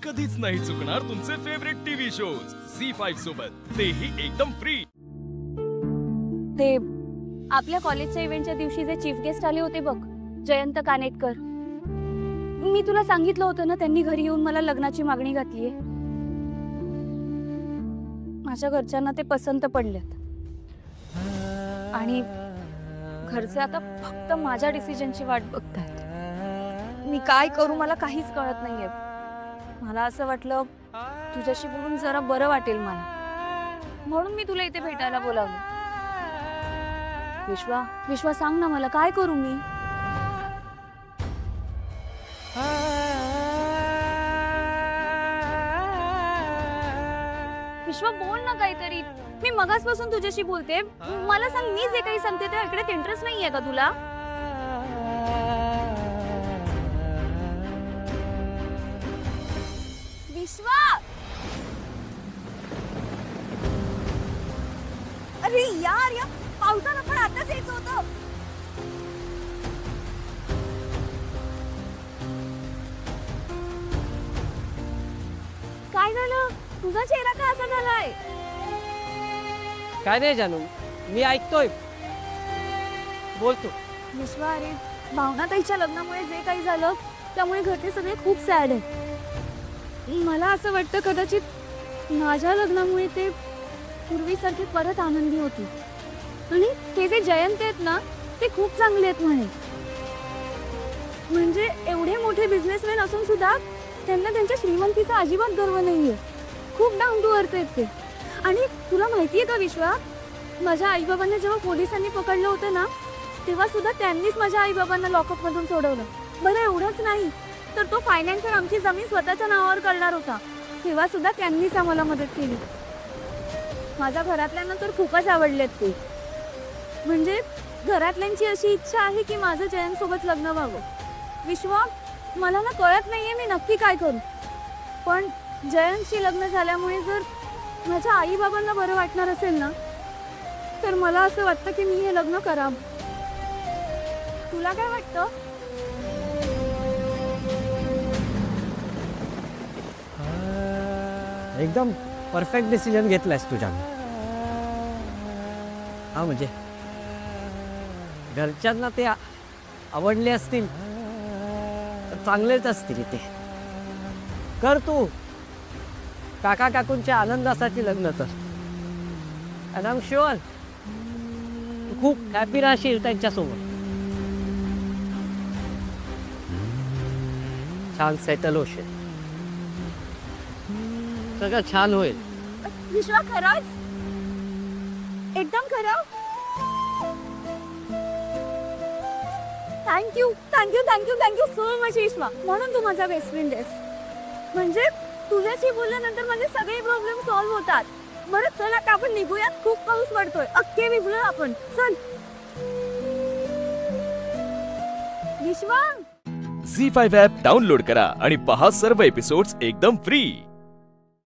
कधीच नाही चुकणार तुमचे फेवरेट टीव्ही शोज झी5 सोबत, तेही एकदम फ्री। ते आपल्या कॉलेजच्या इव्हेंटच्या दिवशी जे चीफ गेस्ट आले होते बघ, जयंत कानेटकर, मी तुला सांगितलं होतं ना, त्यांनी घरी येऊन मला लग्नाची मागणी घातलीये। माझ्या घरच्यांना ते पसंत पडलेत आणि घरचे आता फक्त माझ्या डिसिजनची वाट बघतायत। मी काय करू मला काहीच कळत नाहीये। मला असं वाटलं तुझ्याशी बोलून जरा बरं वाटेल मला, म्हणून मी तुला इथे भेटायला बोलावलं। विश्वा सांग ना मला, काय करू मी? विश्वा बोल ना काहीतरी, मी मगासपासून तुझ्याशी बोलते। मला सांग, मी जे काही सांगते ते ऐकण्यात इंटरेस्ट नाहीये का तुला? विश्वा, अरे यार, या पावसानं पण आताच यायचं होतं। काय झालं? तुझा चेहरा का असा झालाय? काय नाही जानू, मी ऐकतोय, बोलतो। विश्वा, अरे भावनाताईच्या लग्नामुळे जे काही झालं त्यामुळे घरचे सगळे खूप सॅड आहेत। मला असं वाटतं कदाचित माझ्या लग्नामुळे ते पूर्वीसारखे परत आनंदी होती। आणि ते जे जयंत आहेत ना, ते खूप चांगले आहेत म्हणे। म्हणजे एवढे मोठे बिझनेसमॅन असून सुद्धा त्यांना त्यांच्या श्रीमंतीचा अजिबात गर्व नाहीये। खूप डाऊन टू अर्थ आहेत ते। आणि तुला माहितीये का विश्वा, माझ्या आईबाबांना जेव्हा पोलिसांनी पकडलं होतं ना, तेव्हा सुद्धा त्यांनीच माझ्या आईबाबांना लॉकअप मधून सोडवलं। बरं, एवढंच नाही तर तो फायनान्सर आमची जमीन स्वतःच्या नावावर करणार होता, तेव्हा सुद्धा त्यांनीच आम्हाला मदत केली। माझ्या घरातल्यांना तर खूपच आवडलेत ते। म्हणजे घरातल्यांची अशी इच्छा आहे की माझं जयंत सोबत लग्न व्हावं। विश्वा, मला ना कळत नाहीये मी नक्की काय करू, पण जयंतशी लग्न झाल्यामुळे जर माझ्या आई बाबांना बरं वाटणार असेल ना, तर मला असं वाटतं की मी हे लग्न करावं। तुला काय वाटतं? एकदम परफेक्ट डिसिजन घेतलायस तुझ्या। हा, म्हणजे घरच्यांना ते आवडले असतील तर चांगलेच असतील ते। कर तू काका काकूंच्या आनंदासाठी लग्न कर, आणि आय एम शुअर खूप हॅपी राहशील त्यांच्यासोबत। छान सेटल होशील, सगळं छान होईल। विश्वा, खरंच एकदम खरं? Thank you thank you thank you thank you so much विश्वा। म्हणून तू माझा बेस्ट फ्रेंड आहेस। म्हणजे तुझ्याशी बोलल्यानंतर माझे सगळे प्रॉब्लेम सॉल्व्ह होतात। बरं चल आता आपण निघूयात, खूप पाऊस पडतोय, अख्खे भिजलोय आपण, चल। विश्वा, झी5 ॲप डाउनलोड करा आणि पहा सर्व एपिसोड्स एकदम फ्री।